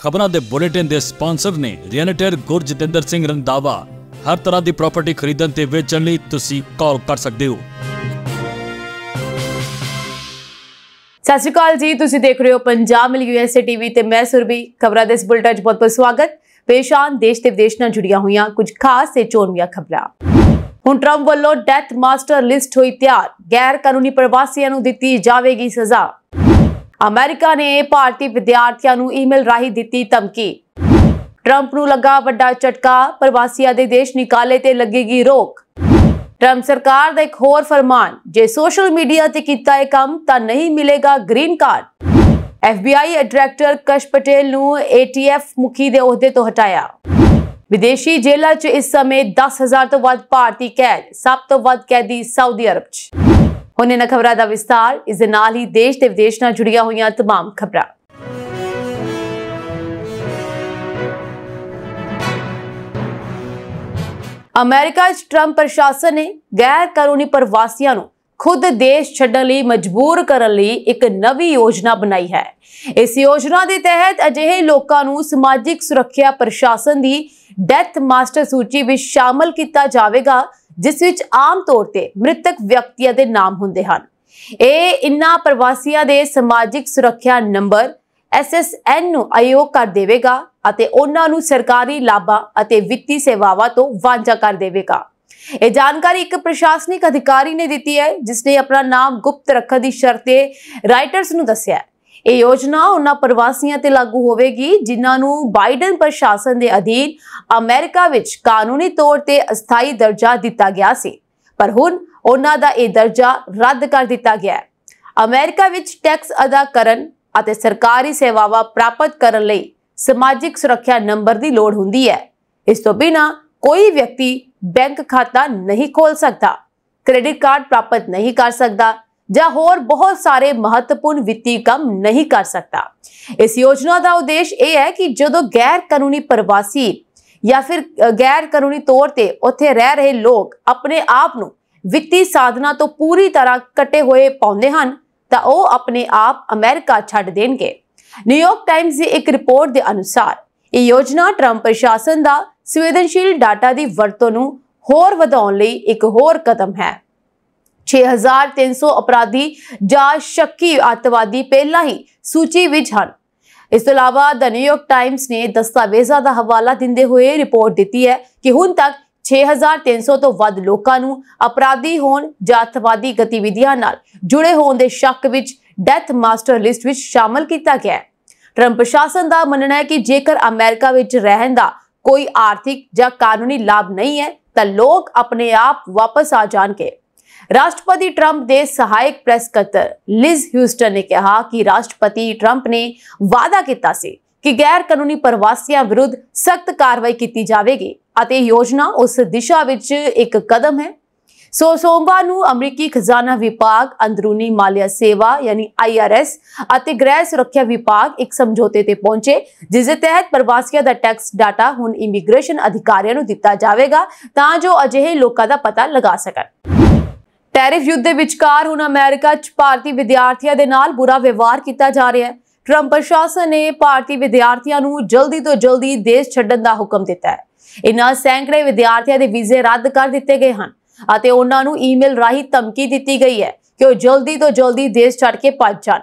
खबरों के बुलेटिन के स्पॉन्सर ने रियल्टर गुरजतिंदर सिंह रंधावा। हर तरह की प्रॉपर्टी खरीदण ते वेचण लई तुसीं कॉल कर सकते हो। सत श्री अकाल जी, तुसीं देख रहे हो पंजाब मिल यूएसए टीवी ते मैं सुरभि। खबरों के इस बुलेटिन च बहुत बहुत स्वागत। पेशान देश ते विदेश नाल जुड़ियां हुई कुछ खास ते चोणवीआं खबरां। हुण ट्रंप वालों डेथ मास्टर लिस्ट हुई तैयार, गैर कानूनी प्रवासियों नूं दित्ती जावेगी सजा। अमेरिका ने भारतीय विद्यार्थियों नूं ईमेल राही दित्ती धमकी। ट्रंप नूं लगा वड्डा झटका, प्रवासियों दे देश निकाले ते लगेगी रोक। ट्रंप सरकार दा एक होर फरमान, जे सोशल मीडिया ते कीता है काम तां नहीं मिलेगा ग्रीन कार्ड। FBI डायरेक्टर कश पटेल नूं ATF मुखी दे ओहदे तो हटाया। विदेशी जेलां च इस समय 10,000 तो वध भारतीय कैद, सब तो वध कैदी सऊदी अरब च। हुण इन्हां खबरां दा विस्तार, इस दे नाल ही देश ते विदेश नाल जुड़ियां होईयां तमाम खबरां। अमेरिका च ट्रंप प्रशासन ने गैर कानूनी प्रवासियों नूं खुद देश छड्डण लई मजबूर करन लई एक नवी योजना बनाई है। इस योजना के तहत अजिहे लोकां नूं समाजिक सुरक्षा प्रशासन की डेथ मास्टर सूची में शामिल किया जाएगा, जिस विच आम तौर पर मृतक व्यक्तियों के नाम होंदे हन। इन्हां प्रवासियों के समाजिक सुरक्षा नंबर SSN नूं आयोग कर देवेगा अते उन्हां नूं सरकारी लाभां अते वित्ती सेवावां तो वांझा कर देवेगा। यह जानकारी एक प्रशासनिक अधिकारी ने दी है, जिसने अपना नाम गुप्त रखने की शर्त राइटर्स नूं दस्सिया है। यह योजना उन्हां प्रवासियों ते लागू होवेगी जिन्हां नूं बाइडन प्रशासन के अधीन अमेरिका विच कानूनी तौर ते अस्थाई दर्जा दिता गया सी, पर हुण उन्हां दा यह दर्जा रद्द कर दिता गया है। अमेरिका विच टैक्स अदा करन अते सरकारी सेवावां प्राप्त करन लई समाजिक सुरक्षा नंबर की लोड़ हुंदी है। इस तो बिना कोई व्यक्ति बैंक खाता नहीं खोल सकता, क्रेडिट कार्ड प्राप्त नहीं कर सकता या होर बहुत सारे महत्वपूर्ण वित्तीय काम नहीं कर सकता। इस योजना का उद्देश्य यह है कि जो गैर कानूनी प्रवासी या फिर गैर कानूनी तौर ते उत्थे रह रहे लोग अपने आप नूं वित्तीय साधना तो पूरी तरह कटे हुए पाउंदे हन तां ओह अपने आप अमेरिका छड्ड देणगे। न्यूयॉर्क टाइम्स की एक रिपोर्ट के अनुसार यह योजना ट्रंप प्रशासन का संवेदनशील डाटा की वरतों नूं होर वधाउण लई एक होर कदम है। 6,300 अपराधी या शक्की अतवादी पहला ही सूची विच हन। इस तो इलावा द न्यूयॉर्क टाइम्स ने दस्तावेज़ां दा हवाला दिंदे हुए रिपोर्ट दी है कि हुण तक 6,300 तो वध लोकां नूं अपराधी होण जां अतवादी गतिविधियां नाल जुड़े होण दे शक विच डेथ मास्टर लिस्ट विच शामिल किया गया है। ट्रंप प्रशासन का मनना है कि जेकर अमेरिका विच रहण दा कोई आर्थिक या कानूनी लाभ नहीं है तां लोग अपने आप वापस आ जाणगे। राष्ट्रपति ट्रंप के सहायक प्रेस सकत्तर लिज ह्यूस्टन ने कहा कि राष्ट्रपति ट्रंप ने वादा किया सी कि गैर कानूनी प्रवासियों विरुद्ध सख्त कार्रवाई की जाएगी अते योजना उस दिशा विच एक कदम है। सोमवार नूं अमरीकी खजाना विभाग, अंदरूनी मालिया सेवा यानी IRS अते गृह सुरक्षा विभाग एक समझौते ते पहुंचे, जिस दे तहत प्रवासियों का टैक्स डाटा हुण इमीग्रेशन अधिकारियों नूं दिता जाएगा तां जो अजिहे लोकां दा पता लगा सकन। टैरिफ युद्ध दे विचकार हुण अमेरिका च भारतीय विद्यार्थियों दे नाल बुरा व्यवहार किया जा रहा है। ट्रंप प्रशासन ने भारतीय विद्यार्थियों नूं जल्दी तो जल्दी देश छड्डण दा हुक्म दिता है। इन्हां सैकड़े विद्यार्थियों के वीजे रद्द कर दिते गए हैं अते उन्हां नूं ईमेल राही धमकी दी गई है कि वह जल्दी तो जल्दी देश छड्ड के भज जाण।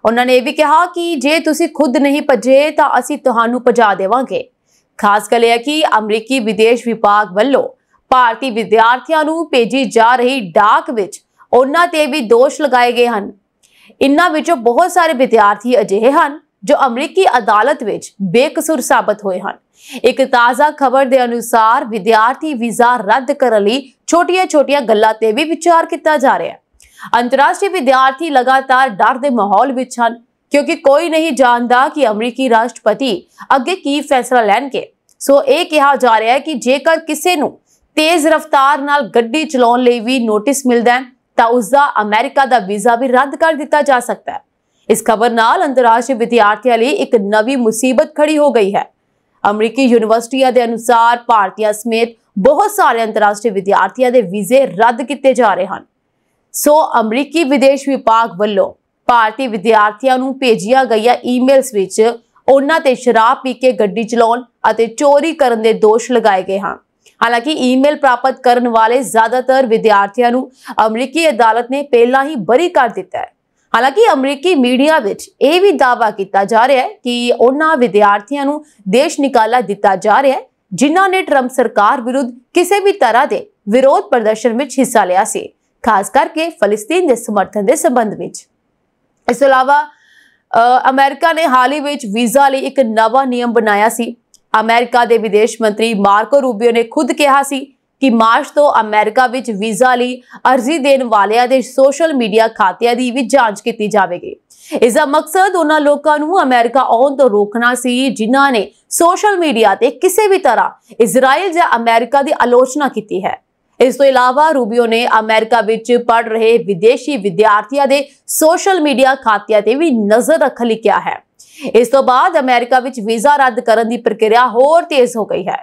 उन्होंने यह भी कहा कि जे तुसीं खुद नहीं भजे तां असीं तुहानूं भजा देवांगे। खास गल है कि अमरीकी विदेश विभाग वल्लों भारतीय विद्यार्थियों नूं भेजी जा रही डाक विच उन्हां ते भी दोष लगाए गए हैं। इन्हां विचों बहुत सारे विद्यार्थी अजिहे हन जो अमरीकी अदालत विच बेकसूर साबित होए हैं। एक ताज़ा खबर के अनुसार विद्यार्थी वीजा रद्द करने लई छोटिया छोटिया गल्लां ते भी विचार किया जा रहा है। अंतरराष्ट्रीय विद्यार्थी लगातार डर के माहौल विच हन क्योंकि कोई नहीं जानता कि अमरीकी राष्ट्रपति अगे की फैसला लैणगे। सो यह कहा जा रहा है कि जेकर किसी नूं तेज रफ्तार नाल गड्डी चलाउण लई भी नोटिस मिलदा है तां उसका अमेरिका का वीजा भी रद्द कर दिता जा सकता है। इस खबर नाल अंतरराष्ट्रीय विद्यार्थियों लई एक नवी मुसीबत खड़ी हो गई है। अमरीकी यूनिवर्सिटियों के अनुसार भारतीय समेत बहुत सारे अंतरराष्ट्रीय विद्यार्थियों के वीजे रद्द किए जा रहे हैं। सो अमरीकी विदेश विभाग वालों भारतीय विद्यार्थियों को भेजिया गई ईमेल्स विच ਉਹਨਾਂ ਤੇ ਸ਼ਰਾਬ ਪੀ ਕੇ ਗੱਡੀ ਚਲਾਉਣ ਅਤੇ ਚੋਰੀ ਕਰਨ ਦੇ ਦੋਸ਼ ਲਗਾਏ ਗਏ ਹਨ। हालांकि ईमेल प्राप्त करने वाले ज्यादातर विद्यार्थियों ਨੂੰ अमरीकी अदालत ने पहला ही बरी कर दिता है। हालांकि अमरीकी मीडिया विच ਇਹ भी दावा किया जा रहा है कि ਉਹਨਾਂ विद्यार्थियों ਨੂੰ देश निकाला दिता जा रहा है जिन्हां ने ट्रंप सरकार विरुद्ध किसी भी तरह के विरोध प्रदर्शन में हिस्सा लिया सी, खास करके फलस्तीन के समर्थन के संबंध में। इस अलावा अमेरिका ने हाल ही विच वीजा लिए एक नवा नियम बनाया सी। अमेरिका के विदेश मंत्री मार्को रूबियो ने खुद कहा सी कि मार्च तो अमेरिका विच वीजा लई अर्जी देने वालियां दे सोशल मीडिया खातियां दी भी जांच की जाएगी। इसका मकसद उन्हां लोकां नूं अमेरिका आउण तो रोकना सी जिन्हां ने सोशल मीडिया ते किसी भी तरह इजराइल या अमेरिका की आलोचना की है। इस तो इलावा रूबियो ने अमेरिका विच पढ़ रहे विदेशी विद्यार्थियों के सोशल मीडिया खातियां ते भी नजर रखण लई कहा है। इस तो बाद अमेरिका विच वीजा रद्द करने की प्रक्रिया होर तेज हो गई है।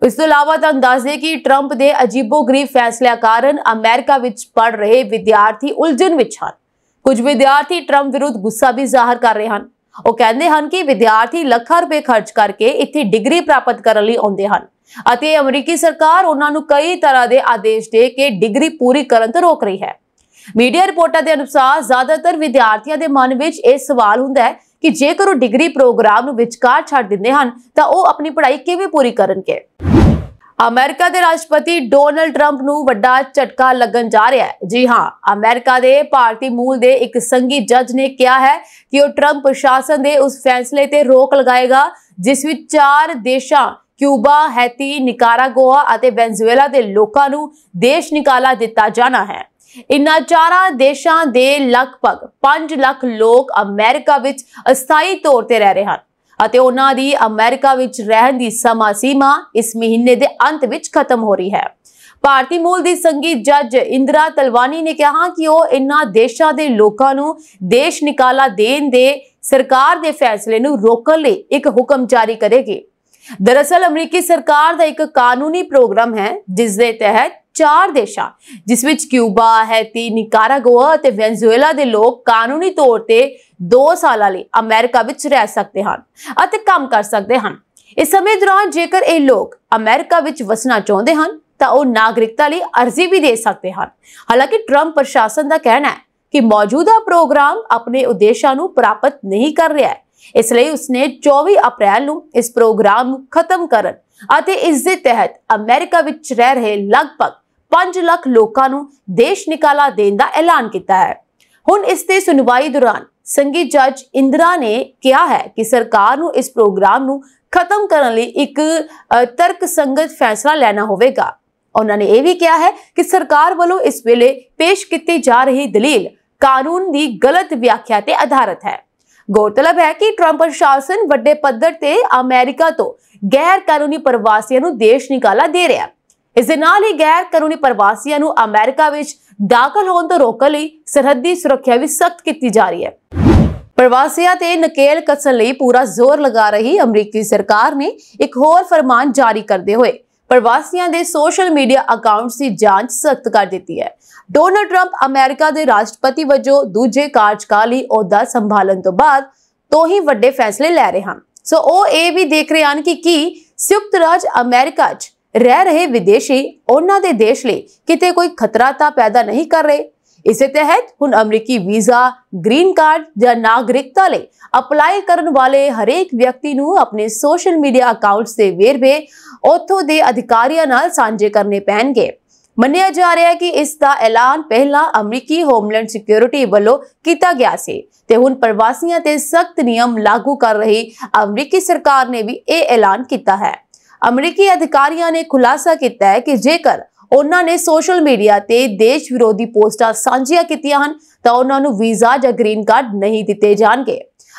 इस तो इलावा तुहानूं दस दें कि ट्रंप के अजीबो-गरीब फैसले कारण अमेरिका विच पढ़ रहे विद्यार्थी उलझन विच हन। कुछ विद्यार्थी ट्रंप विरुद्ध गुस्सा भी जाहिर कर रहे हैं। वो कहते हैं कि विद्यार्थी लाखां रुपए खर्च करके इत्थे डिग्री प्राप्त करने लई आउंदे हन अते अमरीकी सरकार उन्हां नूं कई तरह के आदेश दे के डिग्री पूरी करन तो रोक रही है। मीडिया रिपोर्टां के अनुसार ज्यादातर विद्यार्थियों के मन विच यह सवाल हुंदा है कि जेकर डिग्री प्रोग्राम नूं विचकार छड्ड दिंदे हन तां ओह अपनी पढ़ाई किवें पूरी करनगे। अमेरिका के राष्ट्रपति डोनाल्ड ट्रंप नूं वड्डा झटका लगन जा रहा है। जी हां, अमेरिका के भारतीय मूल के एक संघी जज ने कहा है कि वह ट्रंप प्रशासन के उस फैसले ते रोक लगाएगा जिस विच 4 देशां क्यूबा, हैती, निकारागुआ और वेनेजुएला के लोगों नूं देश निकाला दिता जाना है। इन्हां 4 देशों के लगभग 5 लाख लोग अमेरिका विच अस्थाई तौर पर रह रहे हैं अते उन्हां दी अमेरिका विच रहन दी समा सीमा इस महीने के अंत विच खत्म हो रही है। भारतीय मूल दी संघी जज इंदिरा तलवानी ने कहा कि वह इन्हां देशों के लोगों नूं देश निकाला देण दे सरकार के फैसले नूं रोकण लई एक हुक्म जारी करेगी। दरअसल अमरीकी सरकार का एक कानूनी प्रोग्राम है जिस दे तहत 4 देशां जिस विच क्यूबा, हैती, निकारागुआ और वेनेजुएला के लोग कानूनी तौर पर 2 साल लई अमेरिका विच रह सकते हैं और काम कर सकते हैं। इस समय दौरान जेकर ये लोग अमेरिका विच वसना चाहते हैं तो वह नागरिकता लई अर्जी भी दे सकते हैं। हालांकि ट्रंप प्रशासन का कहना है कि मौजूदा प्रोग्राम अपने उद्देश्यों को प्राप्त नहीं कर रहा है, इसलिए उसने 24 अप्रैल नूं इस प्रोग्राम को खत्म करन अते इस दे तहत अमेरिका विच रह रहे लगभग 5 लाख लोगों नूं देश निकाला देण दा ऐलान किया है। हुण इस ते सुनवाई दौरान संघी जज इंदिरा ने कहा है कि सरकार नूं इस प्रोग्राम नूं खत्म करने लई एक तर्कसंगत फैसला लेना होवेगा। उन्होंने यह भी कहा है कि सरकार वालों इस वेले पेश की जा रही दलील कानून की गलत व्याख्या ते आधारित है। गौरतलब है कि ट्रंप प्रशासन वड्डे पद्धर ते अमेरिका तो गैर कानूनी प्रवासियों नूं देश निकाला दे रहा है। इस दे नाल ही गैर कानूनी प्रवासियों नूं अमेरिका विच दाखल होने तो रोकण लई सरहदी सुरक्षा भी सख्त की जा रही है। प्रवासियों ते नकेल कसन लई पूरा जोर लगा रही अमरीकी सरकार ने एक होर फरमान जारी करते हुए प्रवासियों के सोशल मीडिया अकाउंट्स की जांच सख्त कर दी है। डोनाल्ड ट्रंप अमेरिका के राष्ट्रपति वजों दूजे कार्यकाल लई अहुदा संभालन तो बाद तो ही वड्डे फैसले ले रहे हैं। सो वह यह भी देख रहे हैं कि संयुक्त राज्य अमेरिका च रह रहे विदेशी उन्हां दे देश लई किते कोई खतरा तां पैदा नहीं कर रहे। इस तहत हुण अमरीकी वीजा, ग्रीन कार्ड या नागरिकता लई अप्लाई करने वाले हरेक व्यक्ति नूं अपने सोशल मीडिया अकाउंट्स के वेरवे उत्थों दे अधिकारियों नाल साझे करने पैणगे। मन्निया जा रहा है कि इसका ऐलान पहला अमरीकी होमलैंड सिक्योरिटी वालों किया गया सी ते हुण प्रवासियों ते सख्त नियम लागू कर रही अमरीकी सरकार ने भी यह ऐलान किया है। अमरीकी अधिकारियों ने खुलासा किया है कि जेकर उन्होंने सोशल मीडिया ते देश विरोधी पोस्टां साझियां कीतियां हन तां उन्हां नूं वीजा या ग्रीन कार्ड नहीं दिते जाणगे।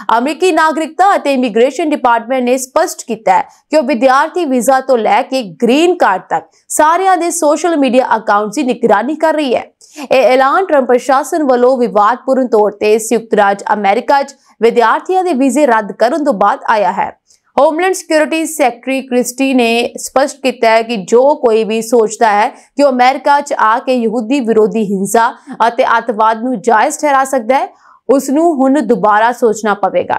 अमरीकी नागरिकता और इमीग्रेशन डिपार्टमेंट ने स्पष्ट किया है कि वह विद्यार्थी वीजा तो लैके ग्रीन कार्ड तक सारियां दे सोशल मीडिया अकाउंट्स की निगरानी कर रही है। यह ऐलान ट्रंप प्रशासन वालों विवादपूर्ण तौर पर संयुक्त राज्य अमेरिका च विद्यार्थियों के वीजे रद्द करने तो बाद आया है। होमलैंड सिक्योरिटी सेक्रेटरी क्रिस्टी ने स्पष्ट किया है कि जो कोई भी सोचता है कि वह अमेरिका च आके यहूदी विरोधी हिंसा और अतवाद नूं जायज ठहरा सकता है उसनूं हुण दोबारा सोचना पवेगा।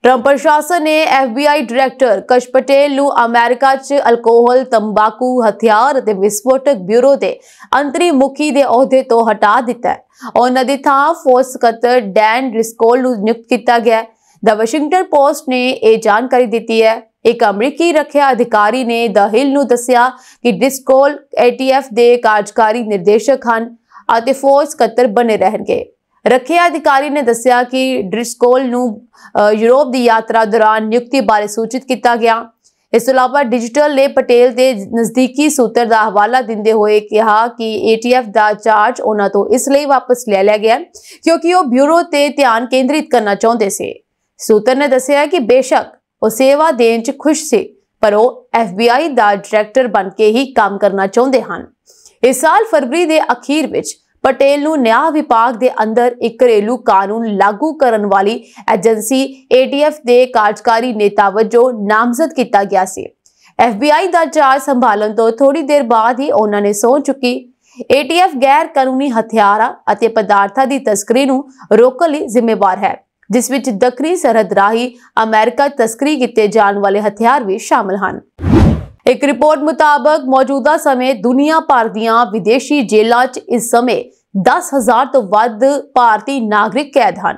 ट्रंप प्रशासन ने FBI डायरैक्टर कश पटेल ਨੂੰ ਅਮਰੀਕਾ 'ਚ ਅਲਕੋਹਲ, ਤੰਬਾਕੂ, ਹਥਿਆਰ ਅਤੇ ਵਿਸਫੋਟਕ ਬਿਊਰੋ ਦੇ ਅੰਤਰਿਮ ਮੁਖੀ ਦੇ ਅਹੁਦੇ ਤੋਂ ਹਟਾ ਦਿੱਤਾ ਹੈ। ਉਹਨਾਂ ਦੀ ਥਾਂ ਫੌਜ ਸਕੱਤਰ ਡੈਨ ਡ੍ਰਿਸਕੋਲ ਨੂੰ ਨਿਯੁਕਤ ਕੀਤਾ ਗਿਆ ਹੈ। ਦ ਵਾਸ਼ਿੰਗਟਨ ਪੋਸਟ ਨੇ ਇਹ ਜਾਣਕਾਰੀ ਦਿੱਤੀ ਹੈ। ਇੱਕ ਅਮਰੀਕੀ ਰੱਖਿਆ ਅਧਿਕਾਰੀ ਨੇ ਦ ਹਿਲ ਨੂੰ ਦੱਸਿਆ ਕਿ ਡ੍ਰਿਸਕੋਲ ATF ਦੇ ਕਾਰਜਕਾਰੀ ਨਿਰਦੇਸ਼ਕ ਹਨ ਅਤੇ ਫੌਜ ਸਕੱਤਰ ਬਣੇ ਰਹਿਣਗੇ। ਰੱਖਿਆ ਅਧਿਕਾਰੀ ਨੇ ਦੱਸਿਆ ਕਿ ਡ੍ਰਿਸਕੋਲ ਨੂੰ ਯੂਰਪ ਦੀ ਯਾਤਰਾ ਦੌਰਾਨ ਨਿਯੁਕਤੀ ਬਾਰੇ ਸੂਚਿਤ ਕੀਤਾ ਗਿਆ। ਇਸ ਤੋਂ ਇਲਾਵਾ ਡਿਜੀਟਲ ਨੇ ਪਟੇਲ ਦੇ ਨਜ਼ਦੀਕੀ ਸੂਤਰ ਦਾ ਹਵਾਲਾ ਦਿੰਦੇ ਹੋਏ ਕਿਹਾ ਕਿ ATF ਦਾ ਚਾਰਜ ਉਹਨਾਂ ਤੋਂ ਇਸ ਲਈ ਵਾਪਸ ਲੈ ਲਿਆ ਗਿਆ ਕਿਉਂਕਿ ਉਹ ਬਿਊਰੋ ਤੇ ਧਿਆਨ ਕੇਂਦਰਿਤ ਕਰਨਾ ਚਾਹੁੰਦੇ ਸੀ। ਸੂਤਰ ਨੇ ਦੱਸਿਆ ਕਿ ਬੇਸ਼ੱਕ ਉਹ ਸੇਵਾ ਦੇਣ 'ਚ ਖੁਸ਼ ਸੀ, ਪਰ ਉਹ FBI ਦਾ ਡਾਇਰੈਕਟਰ ਬਣ ਕੇ ਹੀ ਕੰਮ ਕਰਨਾ ਚਾਹੁੰਦੇ ਹਨ। ਇਸ ਸਾਲ ਫਰਵਰੀ ਦੇ ਅਖੀਰ ਵਿੱਚ ਪਟੇਲ ਨੂੰ ਨਿਆਂ ਵਿਭਾਗ ਦੇ ਅੰਦਰ ਇੱਕ ਘਰੇਲੂ ਕਾਨੂੰਨ ਲਾਗੂ ਕਰਨ ਵਾਲੀ ਏਜੰਸੀ ATF ਦੇ ਕਾਰਜਕਾਰੀ ਨੇਤਾ ਵਜੋਂ ਨਾਮਜ਼ਦ ਕੀਤਾ ਗਿਆ ਸੀ। FBI ਦਾ ਚਾਰਜ ਸੰਭਾਲਣ ਤੋਂ ਥੋੜੀ ਦੇਰ ਬਾਅਦ ਹੀ ਉਹਨਾਂ ਨੇ ਸਹੁੰ ਚੁੱਕੀ। ATF ਗੈਰ ਕਾਨੂੰਨੀ ਹਥਿਆਰਾਂ ਅਤੇ ਪਦਾਰਥਾਂ ਦੀ ਤਸਕਰੀ ਨੂੰ ਰੋਕਣ ਲਈ ਜ਼ਿੰਮੇਵਾਰ ਹੈ, ਜਿਸ ਵਿੱਚ ਦੱਖਣੀ ਸਰਹੱਦ ਰਾਹੀਂ ਅਮਰੀਕਾ ਤਸਕਰੀ ਕੀਤੇ ਜਾਣ ਵਾਲੇ ਹਥਿਆਰ ਵੀ ਸ਼ਾਮਲ ਹਨ। ਇੱਕ ਰਿਪੋਰਟ ਮੁਤਾਬਕ ਮੌਜੂਦਾ ਸਮੇਂ ਦੁਨੀਆ ਭਰ ਦੀਆਂ ਵਿਦੇਸ਼ੀ ਜੇਲ੍ਹਾਂ 'ਚ ਇਸ ਸਮੇਂ 10,000 ਤੋਂ ਵੱਧ ਭਾਰਤੀ ਨਾਗਰਿਕ ਕੈਦ ਹਨ।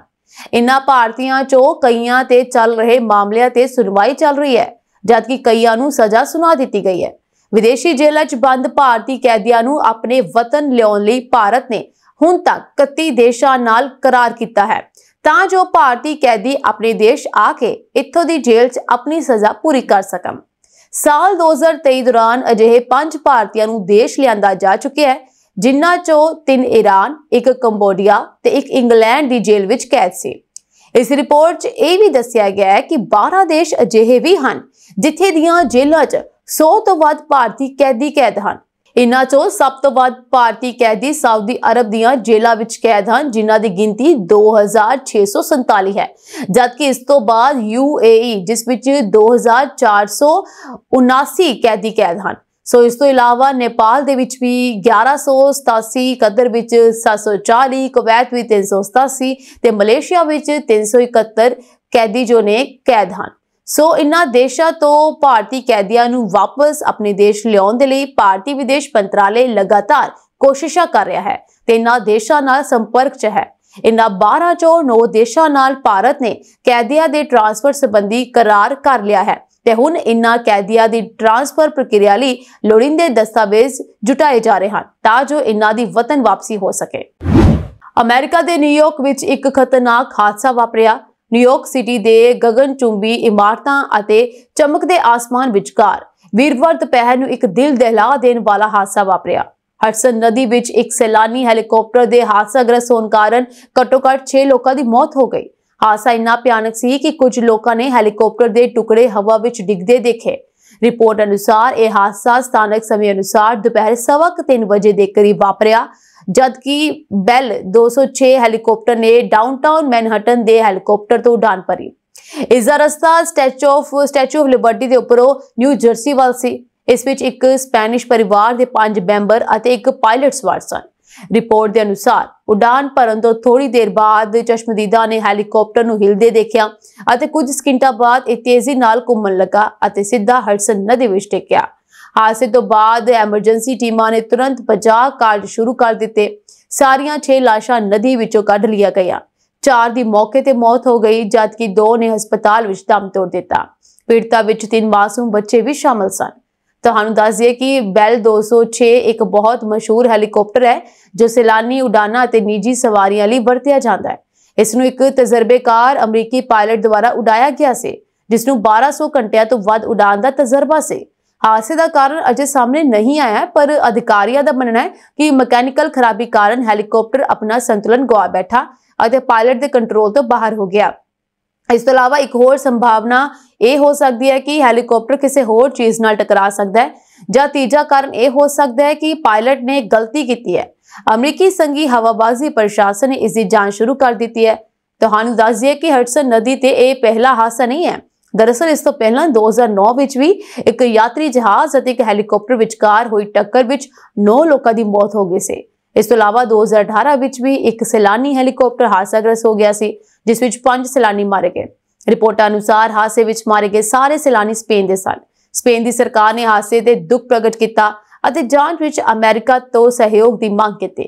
ਇਨ੍ਹਾਂ ਭਾਰਤੀਆਂ 'ਚੋਂ ਕਈਆਂ ਤੇ ਚੱਲ ਰਹੇ ਮਾਮਲਿਆਂ ਤੇ ਸੁਣਵਾਈ ਚੱਲ ਰਹੀ ਹੈ, ਜਦਕਿ ਕਈਆਂ ਨੂੰ ਸਜ਼ਾ ਸੁਣਾ ਦਿੱਤੀ ਗਈ ਹੈ। ਵਿਦੇਸ਼ੀ ਜੇਲ੍ਹਾਂ 'ਚ ਬੰਦ ਭਾਰਤੀ ਕੈਦੀਆਂ ਨੂੰ ਆਪਣੇ ਵਤਨ ਲਿਆਉਣ ਲਈ ਭਾਰਤ ਨੇ ਹੁਣ ਤੱਕ 31 ਦੇਸ਼ਾਂ ਨਾਲ ਕਰਾਰ ਕੀਤਾ ਹੈ ਤਾਂ ਜੋ ਭਾਰਤੀ ਕੈਦੀ ਆਪਣੇ ਦੇਸ਼ ਆ ਕੇ ਇੱਥੋਂ ਦੀ ਜੇਲ੍ਹ 'ਚ ਆਪਣੀ ਸਜ਼ਾ ਪੂਰੀ ਕਰ ਸਕਣ। ਸਾਲ 2023 ਦੌਰਾਨ ਅਜਿਹੇ 5 ਭਾਰਤੀਆਂ ਨੂੰ ਦੇਸ਼ ਲਿਆਂਦਾ ਜਾ ਚੁੱਕਿਆ ਹੈ, ਜਿਨ੍ਹਾਂ 'ਚੋਂ 3 ਈਰਾਨ, 1 ਕੰਬੋਡੀਆ ਤੇ 1 ਇੰਗਲੈਂਡ ਦੀ ਜੇਲ੍ਹ ਵਿੱਚ ਕੈਦ ਸੀ। ਇਸ ਰਿਪੋਰਟ 'ਚ ਇਹ ਵੀ ਦੱਸਿਆ ਗਿਆ ਹੈ ਕਿ 12 ਦੇਸ਼ ਅਜਿਹੇ ਵੀ ਹਨ ਜਿੱਥੇ ਦੀਆਂ ਜੇਲ੍ਹਾਂ 'ਚ 100 ਤੋਂ ਵੱਧ ਭਾਰਤੀ ਕੈਦੀ ਕੈਦ ਹਨ। ਇਨ੍ਹਾਂ 'ਚੋਂ ਸਭ ਤੋਂ ਵੱਧ ਭਾਰਤੀ ਕੈਦੀ ਸਾਊਦੀ ਅਰਬ ਦੀਆਂ ਜੇਲ੍ਹਾਂ ਵਿੱਚ ਕੈਦ ਹਨ, ਜਿਨ੍ਹਾਂ ਦੀ ਗਿਣਤੀ 2647 ਹੈ, ਜਦਕਿ ਇਸ ਤੋਂ ਬਾਅਦ UAE ਜਿਸ ਵਿੱਚ 2479 ਕੈਦੀ ਕੈਦ ਹਨ। ਸੋ ਇਸ ਤੋਂ ਇਲਾਵਾ ਨੇਪਾਲ ਦੇ ਵਿੱਚ ਵੀ 1187, ਕਤਰ ਵਿੱਚ 740, ਕੁਵੈਤ ਵਿੱਚ 387 ਤੇ ਮਲੇਸ਼ੀਆ ਵਿੱਚ 371 ਕੈਦੀ ਜੋ ਨੇ ਕੈਦ ਹਨ। ਸੋ ਇਨ੍ਹਾਂ ਦੇਸ਼ਾਂ ਤੋਂ ਭਾਰਤੀ ਕੈਦੀਆਂ ਨੂੰ ਵਾਪਸ ਆਪਣੇ ਦੇਸ਼ ਲਿਆਉਣ ਦੇ ਲਈ ਭਾਰਤੀ ਵਿਦੇਸ਼ ਮੰਤਰਾਲੇ ਲਗਾਤਾਰ ਕੋਸ਼ਿਸ਼ਾਂ ਕਰ ਰਿਹਾ ਹੈ ਤੇ ਇਨ੍ਹਾਂ ਦੇਸ਼ਾਂ ਨਾਲ ਸੰਪਰਕ 'ਚ ਹੈ। ਇਨ੍ਹਾਂ 12 ਚੋਂ 9 ਦੇਸ਼ਾਂ ਨਾਲ ਭਾਰਤ ਨੇ ਕੈਦੀਆਂ ਦੇ ਟ੍ਰਾਂਸਫਰ ਸੰਬੰਧੀ ਕਰਾਰ ਕਰ ਲਿਆ ਹੈ ਤੇ ਹੁਣ ਇਨ੍ਹਾਂ ਕੈਦੀਆਂ ਦੀ ਟ੍ਰਾਂਸਫਰ ਪ੍ਰਕਿਰਿਆ ਲਈ ਲੋੜੀਂਦੇ ਦਸਤਾਵੇਜ਼ ਜੁਟਾਏ ਜਾ ਰਹੇ ਹਨ ਤਾਂ ਜੋ ਇਨ੍ਹਾਂ ਦੀ ਵਤਨ ਵਾਪਸੀ ਹੋ ਸਕੇ। ਅਮਰੀਕਾ ਦੇ ਨਿਊਯਾਰਕ ਵਿੱਚ ਇੱਕ ਖਤਰਨਾਕ ਹਾਦਸਾ ਵਾਪਰਿਆ। ਨਿਊਯਾਰਕ ਸਿਟੀ ਦੇ ਗਗਨਚੁੰਬੀ ਇਮਾਰਤਾਂ ਅਤੇ ਚਮਕਦੇ ਆਸਮਾਨ ਵਿਚਕਾਰ ਵੀਰਵਾਰ ਦੁਪਹਿਰ ਨੂੰ ਇੱਕ ਦਿਲ ਦਹਿਲਾ ਦੇਣ ਵਾਲਾ ਹਾਦਸਾ ਵਾਪਰਿਆ। ਹਡਸਨ ਨਦੀ ਵਿੱਚ ਇੱਕ ਸੈਲਾਨੀ ਹੈਲੀਕਾਪਟਰ ਦੇ ਹਾਦਸਾਗ੍ਰਸਤ ਹੋਣ ਕਾਰਨ ਘੱਟੋ-ਘੱਟ 6 ਲੋਕਾਂ ਦੀ ਮੌਤ ਹੋ ਗਈ। ਹਾਦਸਾ ਇੰਨਾ ਭਿਆਨਕ ਸੀ ਕਿ ਕੁਝ ਲੋਕਾਂ ਨੇ ਹੈਲੀਕਾਪਟਰ ਦੇ ਟੁਕੜੇ ਹਵਾ ਵਿੱਚ ਡਿੱਗਦੇ ਦੇਖੇ। ਰਿਪੋਰਟ ਅਨੁਸਾਰ ਇਹ ਹਾਦਸਾ ਸਥਾਨਕ ਸਮੇਂ ਅਨੁਸਾਰ ਦੁਪਹਿਰ 3:15 ਵਜੇ ਦੇ ਕਰੀਬ ਵਾਪਰਿਆ, ਜਦਕਿ ਬੈਲ 206 ਹੈਲੀਕਾਪਟਰ ਨੇ ਡਾਊਨਟਾਊਨ ਮੈਨਹਟਨ ਦੇ ਹੈਲੀਕਾਪਟਰ ਤੋਂ ਉਡਾਨ ਭਰੀ। ਇਸ ਦਾ ਰਸਤਾ ਸਟੈਚੂ ਆਫ ਲਿਬਰਟੀ ਦੇ ਉੱਪਰੋਂ ਨਿਊ ਜਰਸੀ ਵੱਲ ਸੀ। ਇਸ ਵਿੱਚ ਇੱਕ ਸਪੈਨਿਸ਼ ਪਰਿਵਾਰ ਦੇ 5 ਮੈਂਬਰ ਅਤੇ ਇੱਕ ਪਾਇਲਟ ਸਵਾਰ ਸਨ। ਰਿਪੋਰਟ ਦੇ ਅਨੁਸਾਰ ਉਡਾਨ ਭਰਨ ਤੋਂ ਥੋੜੀ ਦੇਰ ਬਾਅਦ ਚਸ਼ਮਦੀਦਾ ਨੇ ਹੈਲੀਕਾਪਟਰ ਨੂੰ ਹਿਲਦੇ ਦੇਖਿਆ ਅਤੇ ਕੁਝ ਸਕਿੰਟਾਂ ਬਾਅਦ ਇਹ ਤੇਜ਼ੀ ਨਾਲ ਘੁੰਮਣ ਲੱਗਾ ਅਤੇ ਸਿੱਧਾ ਹਡਸਨ ਨਦੀ ਵਿੱਚ ਡਿੱਗਿਆ। ਹਾਦਸੇ ਤੋਂ ਬਾਅਦ ਐਮਰਜੈਂਸੀ ਟੀਮਾਂ ਨੇ ਤੁਰੰਤ ਬਚਾਅ ਕਾਰਜ ਸ਼ੁਰੂ ਕਰ ਦਿੱਤੇ। ਸਾਰੀਆਂ 6 ਲਾਸ਼ਾਂ ਨਦੀ ਵਿੱਚੋਂ ਕੱਢ ਲਿਆ ਗਈਆਂ। 4 ਦੀ ਮੌਕੇ ਤੇ ਮੌਤ ਹੋ ਗਈ, ਜਦਕਿ 2 ਨੇ ਹਸਪਤਾਲ ਵਿੱਚ ਦਮ ਤੋੜ ਦਿੱਤਾ। ਪੀੜਤਾਂ ਵਿੱਚ 3 ਮਾਸੂਮ ਬੱਚੇ ਵੀ ਸ਼ਾਮਲ ਸਨ। ਤੁਹਾਨੂੰ ਦੱਸ ਦਈਏ ਕਿ ਬੈਲ 206 ਇੱਕ ਬਹੁਤ ਮਸ਼ਹੂਰ ਹੈਲੀਕਾਪਟਰ ਹੈ ਜੋ ਸੈਲਾਨੀ ਉਡਾਨਾਂ ਅਤੇ ਨਿੱਜੀ ਸਵਾਰੀਆਂ ਲਈ ਵਰਤਿਆ ਜਾਂਦਾ ਹੈ। ਇਸ ਨੂੰ ਇੱਕ ਤਜਰਬੇਕਾਰ ਅਮਰੀਕੀ ਪਾਇਲਟ ਦੁਆਰਾ ਉਡਾਇਆ ਗਿਆ ਸੀ, ਜਿਸ ਨੂੰ 1200 ਘੰਟਿਆਂ ਤੋਂ ਵੱਧ ਉਡਾਨ ਦਾ ਤਜਰਬਾ ਸੀ। ਹਾਦਸੇ ਦਾ ਕਾਰਨ ਅਜੇ ਸਾਹਮਣੇ ਨਹੀਂ ਆਇਆ, ਪਰ ਅਧਿਕਾਰੀਆਂ ਦਾ ਮੰਨਣਾ ਹੈ ਕਿ ਮਕੈਨੀਕਲ ਖਰਾਬੀ ਕਾਰਨ ਹੈਲੀਕਾਪਟਰ ਆਪਣਾ ਸੰਤੁਲਨ ਗਵਾ ਬੈਠਾ ਅਤੇ ਪਾਇਲਟ ਦੇ ਕੰਟਰੋਲ ਤੋਂ ਬਾਹਰ ਹੋ ਗਿਆ। ਇਸ ਤੋਂ ਇਲਾਵਾ ਇੱਕ ਹੋਰ ਸੰਭਾਵਨਾ ਇਹ ਹੋ ਸਕਦੀ ਹੈ ਕਿ ਹੈਲੀਕਾਪਟਰ ਕਿਸੇ ਹੋਰ ਚੀਜ਼ ਨਾਲ ਟਕਰਾ ਸਕਦਾ ਹੈ, ਜਾਂ ਤੀਜਾ ਕਾਰਨ ਇਹ ਹੋ ਸਕਦਾ ਹੈ ਕਿ ਪਾਇਲਟ ਨੇ ਗਲਤੀ ਕੀਤੀ ਹੈ। ਅਮਰੀਕੀ ਸੰਘੀ ਹਵਾਬਾਜ਼ੀ ਪ੍ਰਸ਼ਾਸਨ ਨੇ ਇਸ ਦੀ ਜਾਂਚ ਸ਼ੁਰੂ ਕਰ ਦਿੱਤੀ ਹੈ। ਤੁਹਾਨੂੰ ਦੱਸ ਦਈਏ ਕਿ ਹਡਸਨ ਨਦੀ ਤੇ ਇਹ ਪਹਿਲਾ ਹਾਦਸਾ ਨਹੀਂ ਹੈ। ਦਰਅਸਲ ਇਸ ਤੋਂ ਪਹਿਲਾਂ 2009 ਵਿੱਚ ਵੀ ਇੱਕ ਯਾਤਰੀ ਜਹਾਜ਼ ਅਤੇ ਇੱਕ ਹੈਲੀਕਾਪਟਰ ਵਿਚਕਾਰ ਹੋਈ ਟੱਕਰ ਵਿੱਚ 9 ਲੋਕਾਂ ਦੀ ਮੌਤ ਹੋ ਗਈ ਸੀ। ਇਸ ਤੋਂ ਇਲਾਵਾ 2018 ਵਿੱਚ ਵੀ ਇੱਕ ਸੈਲਾਨੀ ਹੈਲੀਕਾਪਟਰ ਹਾਦਸਾਗ੍ਰਸਤ ਹੋ ਗਿਆ ਸੀ, ਜਿਸ ਵਿੱਚ 5 ਸੈਲਾਨੀ ਮਾਰੇ ਗਏ। ਰਿਪੋਰਟਾਂ ਅਨੁਸਾਰ ਹਾਦਸੇ ਵਿੱਚ ਮਾਰੇ ਗਏ ਸਾਰੇ ਸੈਲਾਨੀ ਸਪੇਨ ਦੇ ਸਨ। ਸਪੇਨ ਦੀ ਸਰਕਾਰ ਨੇ ਹਾਦਸੇ ਤੇ ਦੁੱਖ ਪ੍ਰਗਟ ਕੀਤਾ ਅਤੇ ਜਾਂਚ ਵਿੱਚ ਅਮਰੀਕਾ ਤੋਂ ਸਹਿਯੋਗ ਦੀ ਮੰਗ ਕੀਤੀ।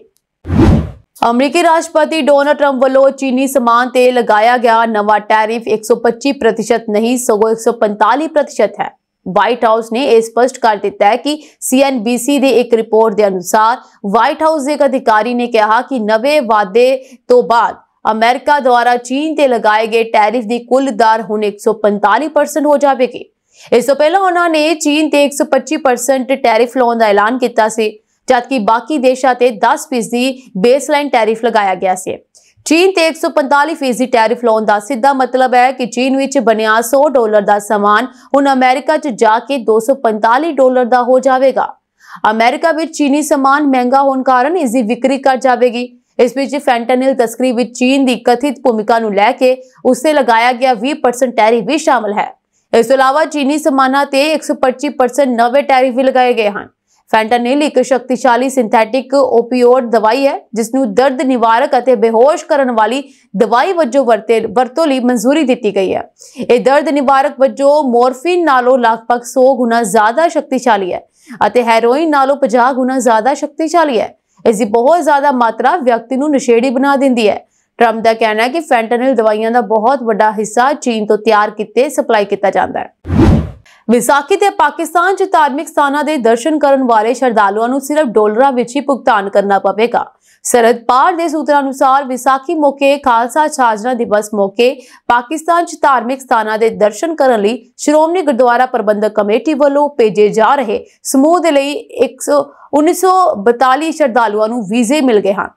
ਅਮਰੀਕੀ ਰਾਸ਼ਟਰਪਤੀ ਡੋਨਾਲਡ ਟਰੰਪ ਵੱਲੋਂ ਚੀਨੀ ਸਮਾਨ ਤੇ ਲਗਾਇਆ ਗਿਆ ਨਵਾਂ ਟੈਰਿਫ 125% ਨਹੀਂ ਸਗੋਂ 145% ਹੈ। ਵਾਈਟ ਹਾਊਸ ਨੇ ਇਹ ਸਪਸ਼ਟ ਕਰ ਦਿੱਤਾ ਹੈ ਕਿ CNBC ਦੇ ਇੱਕ ਰਿਪੋਰਟ ਦੇ ਅਨੁਸਾਰ ਵਾਈਟ ਹਾਊਸ ਦੇ ਇੱਕ ਅਧਿਕਾਰੀ ਨੇ ਕਿਹਾ ਕਿ ਨਵੇਂ ਵਾਅਦੇ ਤੋਂ ਬਾਅਦ ਅਮਰੀਕਾ ਦੁਆਰਾ ਚੀਨ ਤੇ ਲਗਾਏ ਗਏ ਟੈਰਿਫ ਦੀ ਕੁੱਲ ਦਰ ਹੁਣ 145% ਹੋ ਜਾਵੇਗੀ। ਇਸ ਤੋਂ ਪਹਿਲਾਂ ਉਹਨਾਂ ਨੇ ਚੀਨ ਤੇ 125% ਟੈਰਿਫ ਲਾਉਣ ਦਾ ਐਲਾਨ ਕੀਤਾ ਸੀ, ਜਦਕਿ ਬਾਕੀ ਦੇਸ਼ਾਂ ਤੇ 10% ਬੇਸਲਾਈਨ ਟੈਰਿਫ ਲਗਾਇਆ ਗਿਆ ਸੀ। ਚੀਨ ਤੇ 145% ਟੈਰਿਫ ਲਾਉਣ ਦਾ ਸਿੱਧਾ ਮਤਲਬ ਹੈ ਕਿ ਚੀਨ ਵਿੱਚ ਬਣਿਆ $100 ਦਾ ਸਾਮਾਨ ਹੁਣ ਅਮਰੀਕਾ 'ਚ ਜਾ ਕੇ $245 ਦਾ ਹੋ ਜਾਵੇਗਾ। ਅਮਰੀਕਾ ਵਿੱਚ ਚੀਨੀ ਸਾਮਾਨ ਮਹਿੰਗਾ ਹੋਣ ਕਾਰਨ ਇਸ ਦੀ ਵਿਕਰੀ ਘਟ ਜਾਵੇਗੀ। ਇਸ ਵਿੱਚ ਫੈਂਟਾਨਿਲ ਤਸਕਰੀ ਵਿੱਚ ਚੀਨ ਦੀ ਕਥਿਤ ਭੂਮਿਕਾ ਨੂੰ ਲੈ ਕੇ ਉਸ ਤੇ ਲਗਾਇਆ ਗਿਆ 20% ਟੈਰਿਫ ਵੀ ਸ਼ਾਮਲ ਹੈ। ਇਸ ਤੋਂ ਇਲਾਵਾ ਚੀਨੀ ਸਾਮਾਨਾਂ ਤੇ 125% ਨਵੇਂ ਟੈਰਿਫ ਵੀ ਲਗਾਏ ਗਏ ਹਨ। ਫੈਂਟਾਨਿਲ ਇੱਕ ਸ਼ਕਤੀਸ਼ਾਲੀ ਸਿੰਥੈਟਿਕ ਓਪੀਓਇਡ ਦਵਾਈ ਹੈ ਜਿਸ ਨੂੰ ਦਰਦ ਨਿਵਾਰਕ ਅਤੇ ਬੇਹੋਸ਼ ਕਰਨ ਵਾਲੀ ਦਵਾਈ ਵਜੋਂ ਵਰਤੋਂ ਲਈ ਮਨਜ਼ੂਰੀ ਦਿੱਤੀ ਗਈ ਹੈ। ਇਹ ਦਰਦ ਨਿਵਾਰਕ ਵਜੋਂ ਮੋਰਫਿਨ ਨਾਲੋਂ ਲਗਭਗ 100 ਗੁਣਾ ਜ਼ਿਆਦਾ ਸ਼ਕਤੀਸ਼ਾਲੀ ਹੈ ਅਤੇ ਹੈਰੋਇਨ ਨਾਲੋਂ 50 ਗੁਣਾ ਜ਼ਿਆਦਾ ਸ਼ਕਤੀਸ਼ਾਲੀ ਹੈ। ਇਸ ਦੀ ਬਹੁਤ ਜ਼ਿਆਦਾ ਮਾਤਰਾ ਵਿਅਕਤੀ ਨੂੰ ਨਸ਼ੇੜੀ ਬਣਾ ਦਿੰਦੀ ਹੈ। ਟਰੰਪ ਦਾ ਕਹਿਣਾ ਹੈ ਕਿ ਫੈਂਟਾਨਿਲ ਦਵਾਈਆਂ ਦਾ ਬਹੁਤ ਵੱਡਾ ਹਿੱਸਾ ਚੀਨ ਤੋਂ ਤਿਆਰ ਕੀਤੇ ਸਪਲਾਈ ਕੀਤਾ ਜਾਂਦਾ ਹੈ। ਵਿਸਾਖੀ ਤੇ ਪਾਕਿਸਤਾਨ 'ਚ ਧਾਰਮਿਕ ਸਥਾਨਾਂ ਦੇ ਦਰਸ਼ਨ ਕਰਨ ਵਾਲੇ ਸ਼ਰਧਾਲੂਆਂ ਨੂੰ ਸਿਰਫ ਡਾਲਰਾਂ ਵਿੱਚ ਹੀ ਭੁਗਤਾਨ ਕਰਨਾ ਪਵੇਗਾ। ਸਰਹੱਦ ਪਾਰ ਦੇ ਸੂਤਰਾਂ ਅਨੁਸਾਰ ਵਿਸਾਖੀ ਮੌਕੇ ਖਾਲਸਾ ਸਾਜਨਾ ਦਿਵਸ ਮੌਕੇ ਪਾਕਿਸਤਾਨ 'ਚ ਧਾਰਮਿਕ ਸਥਾਨਾਂ ਦੇ ਦਰਸ਼ਨ ਕਰਨ ਲਈ ਸ਼੍ਰੋਮਣੀ ਗੁਰਦੁਆਰਾ ਪ੍ਰਬੰਧਕ ਕਮੇਟੀ ਵੱਲੋਂ ਭੇਜੇ ਜਾ ਰਹੇ ਸਮੂਹ ਦੇ ਲਈ 1942 ਸ਼ਰਧਾਲੂਆਂ ਨੂੰ ਵੀਜ਼ੇ ਮਿਲ ਗਏ ਹਨ।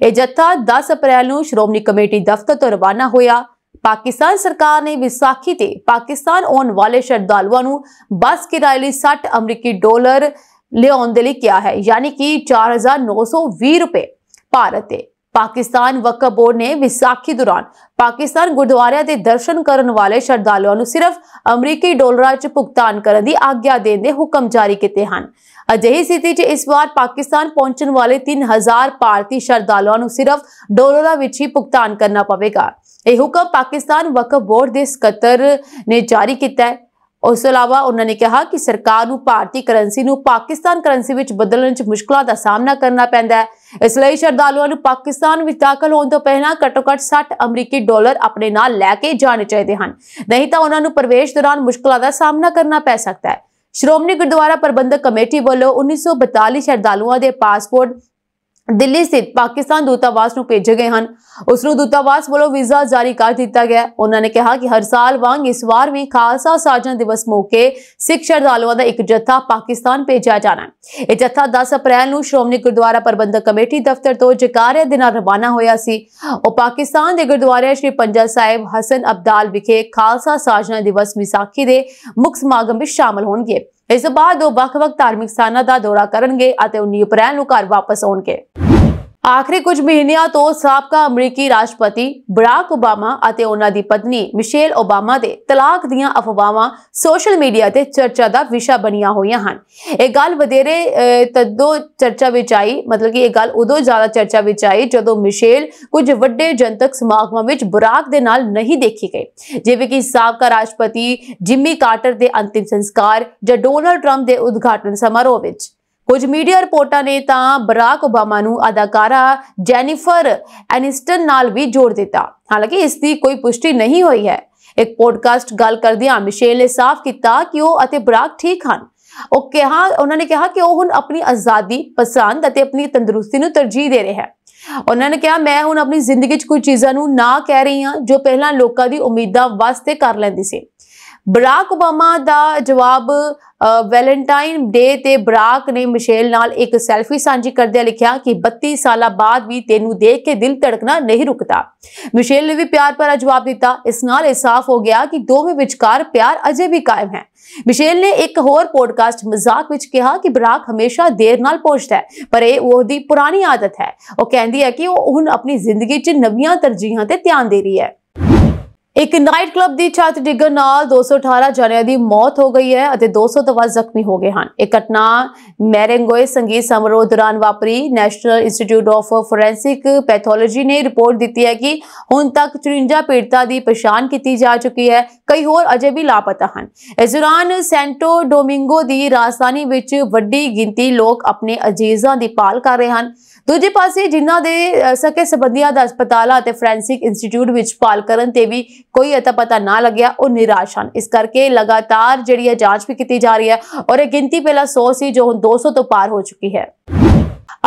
ਇਹ ਜੱਥਾ 10 ਅਪ੍ਰੈਲ ਨੂੰ ਸ਼੍ਰੋਮਣੀ ਕਮੇਟੀ ਦਫ਼ਤਰ ਤੋਂ ਰਵਾਨਾ ਹੋਇਆ। ਪਾਕਿਸਤਾਨ ਸਰਕਾਰ ਨੇ ਵਿਸਾਖੀ ਤੇ ਪਾਕਿਸਤਾਨ ਆਉਣ ਵਾਲੇ ਸ਼ਰਧਾਲੂਆਂ ਨੂੰ ਬੱਸ ਕਿਰਾਏ ਲਈ $60 ਲਿਆਉਣ ਦੇ ਲਈ ਕਿਹਾ ਹੈ, ਯਾਨੀ ਕਿ 4920 ਰੁਪਏ। ਭਾਰਤ ਤੇ ਪਾਕਿਸਤਾਨ ਵਕਫ ਬੋਰਡ ਨੇ ਵਿਸਾਖੀ ਦੌਰਾਨ ਪਾਕਿਸਤਾਨ ਗੁਰਦੁਆਰਿਆਂ ਦੇ ਦਰਸ਼ਨ ਕਰਨ ਵਾਲੇ ਸ਼ਰਧਾਲੂਆਂ ਨੂੰ ਸਿਰਫ ਅਮਰੀਕੀ ਡਾਲਰਾਂ 'ਚ ਭੁਗਤਾਨ ਕਰਨ ਦੀ ਆਗਿਆ ਦੇਣ ਦੇ ਹੁਕਮ ਜਾਰੀ ਕੀਤੇ ਹਨ। ਅਜਿਹੀ ਸਥਿਤੀ 'ਚ ਇਸ ਵਾਰ ਪਾਕਿਸਤਾਨ ਪਹੁੰਚਣ ਵਾਲੇ 3000 ਭਾਰਤੀ ਸ਼ਰਧਾਲੂਆਂ ਨੂੰ ਸਿਰਫ ਡਾਲਰਾਂ ਵਿੱਚ ਹੀ ਭੁਗਤਾਨ ਕਰਨਾ ਪਵੇਗਾ। ਇਹ ਹੁਕਮ ਪਾਕਿਸਤਾਨ ਵਕਫ ਬੋਰਡ ਦੇ ਸਕੱਤਰ ਨੇ ਜਾਰੀ ਕੀਤਾ ਹੈ। ਉਸ ਤੋਂ ਇਲਾਵਾ ਉਹਨਾਂ ਨੇ ਕਿਹਾ ਕਿ ਸਰਕਾਰ ਨੂੰ ਭਾਰਤੀ ਕਰੰਸੀ ਨੂੰ ਪਾਕਿਸਤਾਨ ਕਰੰਸੀ ਵਿੱਚ ਬਦਲਣ 'ਚ ਮੁਸ਼ਕਲਾਂ ਦਾ ਸਾਹਮਣਾ ਕਰਨਾ ਪੈਂਦਾ ਹੈ। ਇਸ ਲਈ ਸ਼ਰਧਾਲੂਆਂ ਨੂੰ ਪਾਕਿਸਤਾਨ ਵਿੱਚ ਦਾਖਲ ਹੋਣ ਤੋਂ ਪਹਿਲਾਂ ਘੱਟੋ-ਘੱਟ $60 ਆਪਣੇ ਨਾਲ ਲੈ ਕੇ ਜਾਣੇ ਚਾਹੀਦੇ ਹਨ, ਨਹੀਂ ਤਾਂ ਉਹਨਾਂ ਨੂੰ ਪ੍ਰਵੇਸ਼ ਦੌਰਾਨ ਮੁਸ਼ਕਲਾਂ ਦਾ ਸਾਹਮਣਾ ਕਰਨਾ ਪੈ ਸਕਦਾ ਹੈ। ਸ਼੍ਰੋਮਣੀ ਗੁਰਦੁਆਰਾ ਪ੍ਰਬੰਧਕ ਕਮੇਟੀ ਵੱਲੋਂ 1942 ਸ਼ਰਧਾਲੂਆਂ ਦੇ ਪਾਸਪੋਰਟ ਦਿੱਲੀ ਸਥਿਤ ਪਾਕਿਸਤਾਨ ਦੂਤਾਵਾਸ ਨੂੰ ਭੇਜੇ ਗਏ ਹਨ। ਉਸ ਨੂੰ ਦੂਤਾਵਾਸ ਵੱਲੋਂ ਵੀਜ਼ਾ ਜਾਰੀ ਕਰ ਦਿੱਤਾ ਗਿਆ। ਉਹਨਾਂ ਨੇ ਕਿਹਾ ਕਿ ਹਰ ਸਾਲ ਵਾਂਗ ਇਸ ਵਾਰ ਵੀ ਖਾਲਸਾ ਸਾਜਨਾ ਦਿਵਸ ਮੌਕੇ ਸਿੱਖ ਸ਼ਰਧਾਲੂਆਂ ਦਾ ਇੱਕ ਜੱਥਾ ਪਾਕਿਸਤਾਨ ਭੇਜਿਆ ਜਾਣਾ ਹੈ। ਇਹ ਜੱਥਾ 10 ਅਪ੍ਰੈਲ ਨੂੰ ਸ਼੍ਰੋਮਣੀ ਗੁਰਦੁਆਰਾ ਪ੍ਰਬੰਧਕ ਕਮੇਟੀ ਦਫ਼ਤਰ ਤੋਂ ਜਕਾਰਿਆ ਦੇ ਨਾਲ ਰਵਾਨਾ ਹੋਇਆ ਸੀ। ਉਹ ਪਾਕਿਸਤਾਨ ਦੇ ਗੁਰਦੁਆਰੇ ਸ਼੍ਰੀ ਪੰਜਾ ਸਾਹਿਬ ਹਸਨ ਅਬਦਾਲ ਵਿਖੇ ਖਾਲਸਾ ਸਾਜਨਾ ਦਿਵਸ ਵਿਸਾਖੀ ਦੇ ਮੁੱਖ ਸਮਾਗਮ ਵਿੱਚ ਸ਼ਾਮਲ ਹੋਣਗੇ। ਇਸ ਤੋਂ ਬਾਅਦ ਉਹ ਵੱਖ-ਵੱਖ ਧਾਰਮਿਕ ਸਥਾਨਾਂ ਦਾ ਦੌਰਾ ਕਰਨਗੇ ਅਤੇ 19 ਅਪ੍ਰੈਲ ਨੂੰ ਘਰ ਵਾਪਸ ਆਉਣਗੇ। ਆਖਰੀ ਕੁਝ ਮਹੀਨਿਆਂ ਤੋਂ ਸਾਬਕਾ ਅਮਰੀਕੀ ਰਾਸ਼ਟਰਪਤੀ ਬਰਾਕ ਓਬਾਮਾ ਅਤੇ ਉਹਨਾਂ ਦੀ ਪਤਨੀ ਮਿਸ਼ੇਲ ਓਬਾਮਾ ਦੇ ਤਲਾਕ ਦੀਆਂ ਅਫਵਾਹਾਂ ਸੋਸ਼ਲ ਮੀਡੀਆ ਤੇ ਚਰਚਾ ਦਾ ਵਿਸ਼ਾ ਬਣੀਆਂ ਹੋਈਆਂ ਹਨ। ਇਹ ਗੱਲ ਵਧੇਰੇ ਤਦੋਂ ਚਰਚਾ ਵਿੱਚ ਆਈ, ਮਤਲਬ ਕਿ ਇਹ ਗੱਲ ਉਦੋਂ ਜ਼ਿਆਦਾ ਚਰਚਾ ਵਿੱਚ ਆਈ ਜਦੋਂ ਮਿਸ਼ੇਲ ਕੁਝ ਵੱਡੇ ਜਨਤਕ ਸਮਾਗਮਾਂ ਵਿੱਚ ਬਰਾਕ ਦੇ ਨਾਲ ਨਹੀਂ ਦੇਖੀ ਗਈ, ਜਿਵੇਂ ਕਿ ਸਾਬਕਾ ਰਾਸ਼ਟਰਪਤੀ ਜਿਮੀ ਕਾਰਟਰ ਦੇ ਅੰਤਿਮ ਸੰਸਕਾਰ ਜਾਂ ਡੋਨਾਲਡ ਟਰੰਪ ਦੇ ਉਦਘਾਟਨ ਸਮਾਰੋਹ ਵਿੱਚ। ਕੁਝ ਮੀਡੀਆ ਰਿਪੋਰਟਾਂ ਨੇ ਤਾਂ ਬਰਾਕ ਓਬਾਮਾ ਨੂੰ ਅਦਾਕਾਰਾ ਜੈਨੀਫਰ ਐਨਿਸਟਨ ਨਾਲ ਵੀ ਜੋੜ ਦਿੱਤਾ, ਹਾਲਾਂਕਿ ਇਸ ਦੀ ਕੋਈ ਪੁਸ਼ਟੀ ਨਹੀਂ ਹੋਈ ਹੈ। ਇੱਕ ਪੋਡਕਾਸਟ ਗੱਲ ਕਰਦਿਆਂ ਮਿਸ਼ੇਲ ਨੇ ਸਾਫ਼ ਕੀਤਾ ਕਿ ਉਹ ਅਤੇ ਬਰਾਕ ਠੀਕ ਹਨ। ਉਹਨਾਂ ਨੇ ਕਿਹਾ ਕਿ ਉਹ ਹੁਣ ਆਪਣੀ ਆਜ਼ਾਦੀ, ਪਸੰਦ ਅਤੇ ਆਪਣੀ ਤੰਦਰੁਸਤੀ ਨੂੰ ਤਰਜੀਹ ਦੇ ਰਹੇ ਹੈ। ਉਹਨਾਂ ਨੇ ਕਿਹਾ, ਮੈਂ ਹੁਣ ਆਪਣੀ ਜ਼ਿੰਦਗੀ 'ਚ ਕੁਝ ਚੀਜ਼ਾਂ ਨੂੰ ਨਾ ਕਹਿ ਰਹੀ ਹਾਂ ਜੋ ਪਹਿਲਾਂ ਲੋਕਾਂ ਦੀ ਉਮੀਦਾਂ ਵਾਸਤੇ ਕਰ ਲੈਂਦੀ ਸੀ। ਬਰਾਕ ਓਬਾਮਾ ਦਾ ਜਵਾਬ ਵੈਲੈਂਟਾਈਨ ਡੇ ਤੇ ਬਰਾਕ ਨੇ ਮਿਸ਼ੇਲ ਨਾਲ ਇੱਕ ਸੈਲਫੀ ਸਾਂਝੀ ਕਰਦਿਆਂ ਲਿਖਿਆ ਕਿ 32 ਸਾਲਾਂ ਬਾਅਦ ਵੀ ਤੈਨੂੰ ਦੇਖ ਕੇ ਦਿਲ ਧੜਕਣਾ ਨਹੀਂ ਰੁਕਦਾ। ਮਿਸ਼ੇਲ ਨੇ ਵੀ ਪਿਆਰ ਭਰਾ ਜਵਾਬ ਦਿੱਤਾ। ਇਸ ਨਾਲ ਇਹ ਸਾਫ਼ ਹੋ ਗਿਆ ਕਿ ਦੋਵੇਂ ਵਿਚਕਾਰ ਪਿਆਰ ਅਜੇ ਵੀ ਕਾਇਮ ਹੈ। ਮਿਸ਼ੇਲ ਨੇ ਇੱਕ ਹੋਰ ਪੋਡਕਾਸਟ ਮਜ਼ਾਕ ਵਿੱਚ ਕਿਹਾ ਕਿ ਬਰਾਕ ਹਮੇਸ਼ਾ ਦੇਰ ਨਾਲ ਪਹੁੰਚਦਾ ਹੈ, ਪਰ ਇਹ ਉਹਦੀ ਪੁਰਾਣੀ ਆਦਤ ਹੈ। ਉਹ ਕਹਿੰਦੀ ਹੈ ਕਿ ਉਹ ਹੁਣ ਆਪਣੀ ਜ਼ਿੰਦਗੀ 'ਚ ਨਵੀਆਂ ਤਰਜੀਹਾਂ ਤੇ ਧਿਆਨ ਦੇ ਰਹੀ ਹੈ। ਇੱਕ ਨਾਈਟ ਕਲੱਬ ਦੀ ਛੱਤ ਡਿੱਗਣ ਨਾਲ 218 ਜਣਿਆਂ ਦੀ ਮੌਤ ਹੋ ਗਈ ਹੈ ਅਤੇ 200 ਤੋਂ ਵੱਧ ਜ਼ਖਮੀ ਹੋ ਗਏ ਹਨ। ਇਹ ਘਟਨਾ ਮੈਰੇਂਗੋਏ ਸੰਗੀਤ ਸਮਾਰੋਹ ਦੌਰਾਨ ਵਾਪਰੀ। National institute of forensic pathology ਨੇ ਰਿਪੋਰਟ ਦਿੱਤੀ ਹੈ ਕਿ ਹੁਣ ਤੱਕ 54 ਪੀੜਤਾਂ ਦੀ ਪਛਾਣ ਕੀਤੀ ਜਾ ਚੁੱਕੀ ਹੈ। ਕਈ ਹੋਰ ਅਜੇ ਵੀ ਲਾਪਤਾ ਹਨ। ਇਸ ਦੌਰਾਨ ਸੈਂਟੋ ਡੋਮਿੰਗੋ ਦੀ ਰਾਜਧਾਨੀ ਵਿੱਚ ਵੱਡੀ ਗਿਣਤੀ ਲੋਕ ਆਪਣੇ ਅਜ਼ੀਜ਼ਾਂ ਦੀ ਭਾਲ ਕਰ ਰਹੇ ਹਨ। ਦੂਜੇ ਪਾਸੇ ਜਿਨ੍ਹਾਂ ਦੇ ਸਕੇ ਸੰਬੰਧੀਆਂ ਦਾ ਹਸਪਤਾਲਾਂ ਅਤੇ ਫੋਰੈਂਸਿਕ ਇੰਸਟੀਚਿਊਟ ਵਿੱਚ ਭਾਲ ਕਰਨ ਤੇ ਵੀ ਕੋਈ ਅਤਾ ਪਤਾ ਨਾ ਲੱਗਿਆ, ਉਹ ਨਿਰਾਸ਼ ਹਨ। ਇਸ ਕਰਕੇ ਲਗਾਤਾਰ ਜਿਹੜੀ ਹੈ ਜਾਂਚ ਵੀ ਕੀਤੀ ਜਾ ਰਹੀ ਹੈ ਔਰ ਇਹ ਗਿਣਤੀ ਪਹਿਲਾਂ 100 ਸੀ ਜੋ ਹੁਣ 200 ਤੋਂ ਪਾਰ ਹੋ ਚੁੱਕੀ ਹੈ।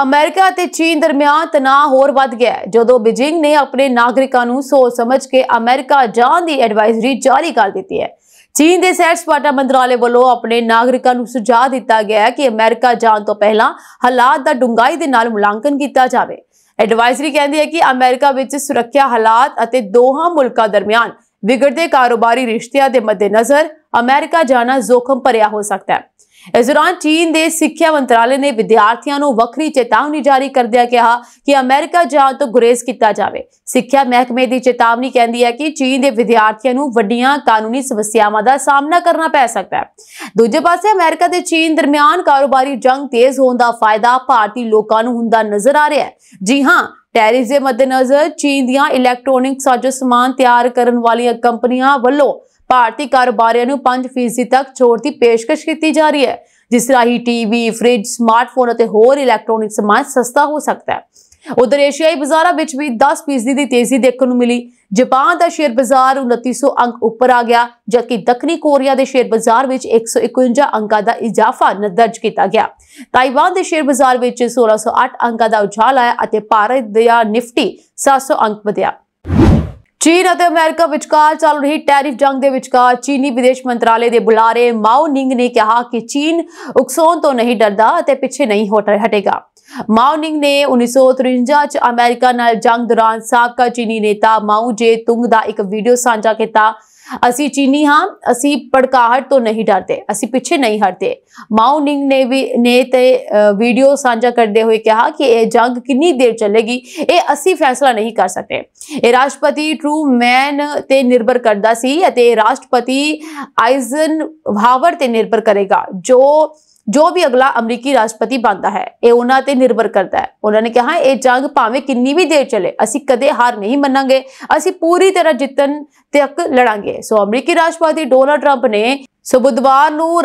ਅਮਰੀਕਾ ਤੇ ਚੀਨ ਦਰਮਿਆਨ ਤਣਾਅ ਹੋਰ ਵੱਧ ਗਿਆ ਹੈ ਜਦੋਂ ਬੀਜਿੰਗ ਨੇ ਆਪਣੇ ਨਾਗਰਿਕਾਂ ਨੂੰ ਸੋਚ ਸਮਝ ਕੇ ਅਮਰੀਕਾ ਜਾਣ ਦੀ ਐਡਵਾਈਜ਼ਰੀ ਜਾਰੀ ਕਰ ਦਿੱਤੀ ਹੈ। ਚੀਨ ਦੇ ਸੈਰ ਸਪਾਟਾ ਮੰਤਰਾਲੇ ਵੱਲੋਂ ਆਪਣੇ ਨਾਗਰਿਕਾਂ ਨੂੰ ਸੁਝਾਅ ਦਿੱਤਾ ਗਿਆ ਹੈ ਕਿ ਅਮਰੀਕਾ ਜਾਣ ਤੋਂ ਪਹਿਲਾਂ ਹਾਲਾਤ ਦਾ ਡੂੰਘਾਈ ਦੇ ਨਾਲ ਮੁਲਾਂਕਣ ਕੀਤਾ ਜਾਵੇ। ਐਡਵਾਈਜ਼ਰੀ ਕਹਿੰਦੀ ਹੈ ਕਿ ਅਮਰੀਕਾ ਵਿੱਚ ਸੁਰੱਖਿਆ ਹਾਲਾਤ ਅਤੇ ਦੋਹਾਂ ਮੁਲਕਾਂ ਦਰਮਿਆਨ ਵਿਗੜਦੇ ਕਾਰੋਬਾਰੀ ਰਿਸ਼ਤਿਆਂ ਦੇ ਮੱਦੇਨਜ਼ਰ ਅਮਰੀਕਾ ਜਾਣਾ ਜ਼ੋਖਮ ਭਰਿਆ ਹੋ ਸਕਦਾ ਹੈ। ਇਸ ਦੌਰਾਨ ਚੀਨ ਦੇ ਸਿੱਖਿਆ ਮੰਤਰਾਲੇ ਨੇ ਵਿਦਿਆਰਥੀਆਂ ਨੂੰ ਵੱਖਰੀ ਚੇਤਾਵਨੀ ਜਾਰੀ ਕਰਦਿਆਂ ਕਿਹਾ ਕਿ ਅਮਰੀਕਾ ਜਾਣ ਤੋਂ ਗੁਰੇਜ਼ ਕੀਤਾ ਜਾਵੇ। ਸਿੱਖਿਆ ਮਹਿਕਮੇ ਦੀ ਚੇਤਾਵਨੀ ਕਹਿੰਦੀ ਹੈ ਕਿ ਚੀਨ ਦੇ ਵਿਦਿਆਰਥੀਆਂ ਨੂੰ ਵੱਡੀਆਂ ਕਾਨੂੰਨੀ ਸਮੱਸਿਆਵਾਂ ਦਾ ਸਾਹਮਣਾ ਕਰਨਾ ਪੈ ਸਕਦਾ ਹੈ। ਦੂਜੇ ਪਾਸੇ ਅਮਰੀਕਾ ਤੇ ਚੀਨ ਦਰਮਿਆਨ ਕਾਰੋਬਾਰੀ ਜੰਗ ਤੇਜ਼ ਹੋਣ ਦਾ ਫਾਇਦਾ ਭਾਰਤੀ ਲੋਕਾਂ ਨੂੰ ਹੁੰਦਾ ਨਜ਼ਰ ਆ ਰਿਹਾ ਹੈ। ਜੀ ਹਾਂ, ਟੈਰਿਫ ਦੇ ਮੱਦੇਨਜ਼ਰ ਚੀਨ ਦੀਆਂ ਇਲੈਕਟ੍ਰੋਨਿਕ ਸਾਜ਼ੋ ਸਮਾਨ ਤਿਆਰ ਕਰਨ ਵਾਲੀਆਂ ਕੰਪਨੀਆਂ ਵੱਲੋਂ ਭਾਰਤੀ ਕਾਰੋਬਾਰੀਆਂ ਨੂੰ 5% ਤੱਕ ਛੋਟ ਦੀ ਪੇਸ਼ਕਸ਼ ਕੀਤੀ ਜਾ ਰਹੀ ਹੈ, ਜਿਸ ਰਾਹੀਂ ਟੀਵੀ, ਫ੍ਰਿਜ, ਸਮਾਰਟਫੋਨ ਅਤੇ ਹੋਰ ਇਲੈਕਟ੍ਰੋਨਿਕ ਸਮਾਨ ਸਸਤਾ ਹੋ ਸਕਦਾ ਹੈ। ਉਧਰ ਏਸ਼ੀਆਈ ਬਾਜ਼ਾਰਾਂ ਵਿੱਚ ਵੀ 10% ਦੀ ਤੇਜ਼ੀ ਦੇਖਣ ਨੂੰ ਮਿਲੀ। ਜਾਪਾਨ ਦਾ ਸ਼ੇਅਰ ਬਾਜ਼ਾਰ 2900 ਅੰਕ ਉੱਪਰ ਆ ਗਿਆ, ਜਦਕਿ ਦੱਖਣੀ ਕੋਰੀਆ ਦੇ ਸ਼ੇਅਰ ਬਾਜ਼ਾਰ ਵਿੱਚ 151 ਅੰਕਾਂ ਦਾ ਇਜ਼ਾਫਾ ਦਰਜ ਕੀਤਾ ਗਿਆ। ਤਾਈਵਾਨ ਦੇ ਸ਼ੇਅਰ ਬਾਜ਼ਾਰ ਵਿੱਚ 1608 ਅੰਕਾਂ ਦਾ ਉਛਾਲ ਆਇਆ ਅਤੇ ਭਾਰਤ ਦਾ ਨਿਫਟੀ 700 ਅੰਕ ਵਧਿਆ। ਚੀਨ ਅਤੇ ਅਮਰੀਕਾ ਵਿਚਕਾਰ ਚੱਲ ਰਹੀ ਟੈਰਿਫ ਜੰਗ ਦੇ ਵਿਚਕਾਰ ਚੀਨੀ ਵਿਦੇਸ਼ ਮੰਤਰਾਲੇ ਦੇ ਬੁਲਾਰੇ ਮਾਓ ਨਿੰਗ ਨੇ ਕਿਹਾ ਕਿ ਚੀਨ ਉਕਸਾਉਣ ਤੋਂ ਨਹੀਂ ਡਰਦਾ ਅਤੇ ਪਿੱਛੇ ਨਹੀਂ ਹਟੇਗਾ। ਮਾਓ ਨਿੰਗ ਨੇ 1953 ਚ ਅਮਰੀਕਾ ਨਾਲ ਜੰਗ ਦੌਰਾਨ ਸਾਬਕਾ ਚੀਨੀ ਨੇਤਾ ਮਾਓ ਜੇ ਤੁੰਗ ਦਾ ਇੱਕ ਵੀਡੀਓ ਸਾਂਝਾ ਕੀਤਾ। ਅਸੀਂ ਚੀਨੀ ਹਾਂ, ਅਸੀਂ ਭੜਕਾਹਟ ਤੋਂ ਨਹੀਂ ਡਰਦੇ, ਅਸੀਂ ਪਿੱਛੇ ਨਹੀਂ ਹਟਦੇ। ਮਾਓ ਨਿੰਗ ਨੇ ਵੀਡੀਓ ਸਾਂਝਾ ਕਰਦੇ ਹੋਏ ਕਿਹਾ ਕਿ ਇਹ ਜੰਗ ਕਿੰਨੀ ਦੇਰ ਚੱਲੇਗੀ ਇਹ ਅਸੀਂ ਫੈਸਲਾ ਨਹੀਂ ਕਰ ਸਕਦੇ। ਇਹ ਰਾਸ਼ਟਰਪਤੀ ਟਰੂਮੈਨ ਤੇ ਨਿਰਭਰ ਕਰਦਾ ਸੀ ਅਤੇ ਰਾਸ਼ਟਰਪਤੀ ਆਈਜ਼ਨਹਾਵਰ ਤੇ ਨਿਰਭਰ ਕਰੇਗਾ। ਜੋ ਵੀ ਅਗਲਾ ਅਮਰੀਕੀ ਰਾਸ਼ਟਰਪਤੀ ਬਣਦਾ ਹੈ ਇਹ ਉਹਨਾਂ ਤੇ ਨਿਰਭਰ ਕਰਦਾ ਹੈ। ਉਹਨਾਂ ਨੇ ਕਿਹਾ ਇਹ ਜੰਗ ਭਾਵੇਂ ਕਿੰਨੀ ਵੀ ਦੇਰ ਚੱਲੇ ਅਸੀਂ ਕਦੇ ਹਾਰ ਨਹੀਂ ਮੰਨਾਂਗੇ, ਅਸੀਂ ਪੂਰੀ ਤਰ੍ਹਾਂ ਜਿੱਤਣ ਤੱਕ ਲੜਾਂਗੇ। ਅਮਰੀਕੀ ਰਾਸ਼ਟਰਪਤੀ ਡੋਨਾਲਡ ਟਰੰਪ ਨੇ ਬੁੱਧਵਾਰ ਨੂੰ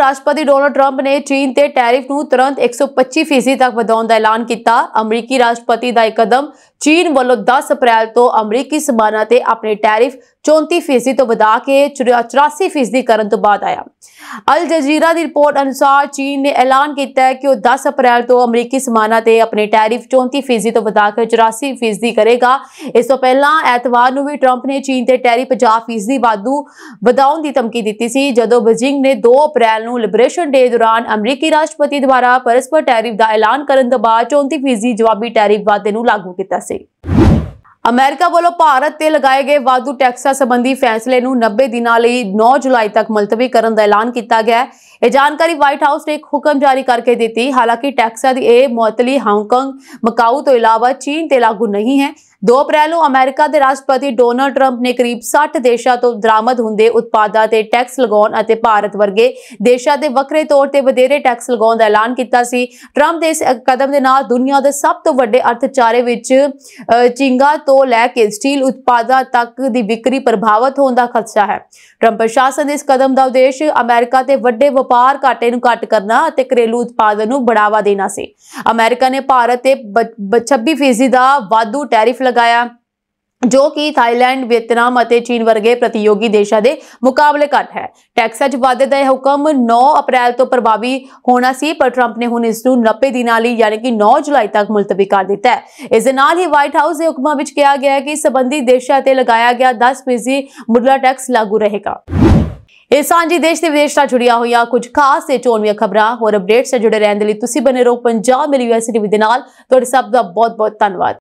ਚੀਨ ਤੇ ਟੈਰਿਫ ਨੂੰ ਤੁਰੰਤ 125% ਤੱਕ ਵਧਾਉਣ ਦਾ ਐਲਾਨ ਕੀਤਾ। ਅਮਰੀਕੀ ਰਾਸ਼ਟਰਪਤੀ ਦਾ ਇਹ ਕਦਮ ਚੀਨ ਵੱਲੋਂ 10 ਅਪ੍ਰੈਲ ਤੋਂ ਅਮਰੀਕੀ ਸਮਾਨਾਂ ਤੇ ਆਪਣੇ ਟੈਰਿਫ 34% ਤੋਂ ਵਧਾ ਕੇ 84% ਕਰਨ ਤੋਂ ਬਾਅਦ ਆਇਆ। ਅਲ ਜਜ਼ੀਰਾ ਦੀ ਰਿਪੋਰਟ ਅਨੁਸਾਰ ਚੀਨ ਨੇ ਐਲਾਨ ਕੀਤਾ ਹੈ ਕਿ ਉਹ 10 ਅਪ੍ਰੈਲ ਤੋਂ ਅਮਰੀਕੀ ਸਮਾਨਾਂ ਤੇ ਆਪਣੇ ਟੈਰਿਫ 34% ਤੋਂ ਵਧਾ ਕੇ 84% ਕਰੇਗਾ। ਇਸ ਤੋਂ ਪਹਿਲਾਂ ਐਤਵਾਰ ਨੂੰ ਵੀ ਟਰੰਪ ਨੇ ਚੀਨ ਤੇ ਟੈਰਿਫ 50% ਵਾਧੂ ਵਧਾਉਣ ਦੀ ਧਮਕੀ ਦਿੱਤੀ ਸੀ, ਜਦੋਂ ਬੀਜਿੰਗ ਨੇ 2 ਅਪ੍ਰੈਲ ਨੂੰ ਲਿਬਰੇਸ਼ਨ ਡੇ ਦੌਰਾਨ ਅਮਰੀਕੀ ਰਾਸ਼ਟਰਪਤੀ ਦੁਆਰਾ ਪਰਸਪਰ ਟੈਰਿਫ ਦਾ ਐਲਾਨ ਕਰਨ ਤੋਂ ਬਾਅਦ 34% ਜਵਾਬੀ ਟੈਰਿਫ ਵਾਧੇ ਨੂੰ ਲਾਗੂ ਕੀਤਾ ਸੀ। ਅਮਰੀਕਾ ਵੱਲੋਂ ਭਾਰਤ ਤੇ ਲਗਾਏ ਗਏ ਵਾਧੂ ਟੈਕਸਾਂ ਸੰਬੰਧੀ ਫੈਸਲੇ ਨੂੰ 90 ਦਿਨਾਂ ਲਈ 9 ਜੁਲਾਈ ਤੱਕ ਮੁਲਤਵੀ ਕਰਨ ਦਾ ਐਲਾਨ ਕੀਤਾ ਗਿਆ ਹੈ। ਇਹ ਜਾਣਕਾਰੀ ਵਾਈਟ ਹਾਊਸ ਨੇ ਇੱਕ ਹੁਕਮ ਜਾਰੀ ਕਰਕੇ ਦਿੱਤੀ। ਹਾਲਾਂਕਿ ਟੈਕਸਾਂ ਦੀ ਇਹ ਮੁਅੱਤਲੀ ਹਾਂਗਕਾਂਗ, ਮਕਾਊ ਤੋਂ ਇਲਾਵਾ ਚੀਨ ਤੇ ਲਾਗੂ ਨਹੀਂ ਹੈ। 2 ਅਪ੍ਰੈਲ ਨੂੰ ਅਮਰੀਕਾ ਦੇ ਰਾਸ਼ਟਰਪਤੀ ਡੋਨਾਲਡ ਟਰੰਪ ਨੇ ਕਰੀਬ 60 ਦੇਸ਼ਾਂ ਤੋਂ ਦਰਾਮਦ ਹੁੰਦੇ ਉਤਪਾਦਾਂ ਤੇ ਟੈਕਸ ਲਗਾਉਣ ਅਤੇ ਭਾਰਤ ਵਰਗੇ ਦੇਸ਼ਾਂ ਤੇ ਵੱਖਰੇ ਤੌਰ ਤੇ ਵਧੇਰੇ ਟੈਕਸ ਲਗਾਉਣ ਦਾ ਐਲਾਨ ਕੀਤਾ ਸੀ। ਟਰੰਪ ਦੇ ਇਸ ਕਦਮ ਦੇ ਨਾਲ ਦੁਨੀਆ ਦੇ ਸਭ ਤੋਂ ਵੱਡੇ ਅਰਥਚਾਰੇ ਵਿੱਚ ਝੀਂਗਾ ਤੋਂ ਲੈ ਕੇ ਸਟੀਲ ਉਤਪਾਦਾਂ ਤੱਕ ਦੀ ਵਿਕਰੀ ਪ੍ਰਭਾਵਿਤ ਹੋਣ ਦਾ ਖਦਸ਼ਾ ਹੈ। ਟਰੰਪ ਪ੍ਰਸ਼ਾਸਨ ਦੇ ਇਸ ਕਦਮ ਦਾ ਉਦੇਸ਼ ਅਮਰੀਕਾ ਤੇ ਵੱਡੇ ਵਪਾਰ ਘਾਟੇ ਨੂੰ ਘੱਟ ਕਰਨਾ ਅਤੇ ਘਰੇਲੂ ਉਤਪਾਦਨ ਨੂੰ ਬੜਾਵਾ ਦੇਣਾ ਸੀ। ਅਮਰੀਕਾ ਨੇ ਭਾਰਤ ਤੇ 26% ਦਾ ਵਾਧੂ ਟੈਰਿਫ ਲਗਾਇਆ, ਜੋ ਕਿ ਥਾਈਲੈਂਡ, ਵੀਅਤਨਾਮ ਅਤੇ ਚੀਨ ਵਰਗੇ ਪ੍ਰਤੀਯੋਗੀ ਦੇਸ਼ਾਂ ਦੇ ਮੁਕਾਬਲੇ ਘੱਟ ਹੈ। ਟੈਕਸਾਂ 'ਚ ਵਾਧੇ ਦਾ ਇਹ ਹੁਕਮ 9 ਅਪ੍ਰੈਲ ਤੋਂ ਪ੍ਰਭਾਵੀ ਹੋਣਾ ਸੀ, ਪਰ ਟਰੰਪ ਨੇ ਹੁਣ ਇਸ ਨੂੰ 90 ਦਿਨਾਂ ਲਈ ਯਾਨੀ ਕਿ 9 ਜੁਲਾਈ ਤੱਕ ਮੁਲਤਵੀ ਕਰ ਦਿੱਤਾ ਹੈ। ਇਸ ਦੇ ਨਾਲ ਹੀ ਵਾਈਟ ਹਾਊਸ ਦੇ ਹੁਕਮਾਂ ਵਿੱਚ ਕਿਹਾ ਗਿਆ ਹੈ ਕਿ ਸੰਬੰਧਿਤ ਦੇਸ਼ਾਂ ਤੇ ਲਗਾਇਆ ਗਿਆ 10% ਮੁੱਢਲਾ ਟੈਕਸ ਲਾਗੂ ਰਹੇਗਾ। ਇਹ ਸਾਂਝੀ ਦੇਸ਼ ਤੇ ਵਿਦੇਸ਼ ਨਾਲ ਜੁੜੀਆਂ ਹੋਈਆਂ ਕੁਝ ਖਾਸ ਤੇ ਚੋਣਵੀਆਂ ਖਬਰਾਂ ਹੋਰ ਅਪਡੇਟਸ ਨਾਲ ਜੁੜੇ ਰਹਿਣ ਦੇ ਲਈ ਤੁਸੀਂ ਬਨੇ ਰਹੋ ਪੰਜਾਬ ਮੇਰੀ ਯੂਐਸਏ ਟੀਵੀ ਦੇ ਨਾਲ। ਤੁਹਾਡੇ ਸਭ ਦਾ ਬਹੁਤ ਬਹੁਤ ਧੰਨਵਾਦ।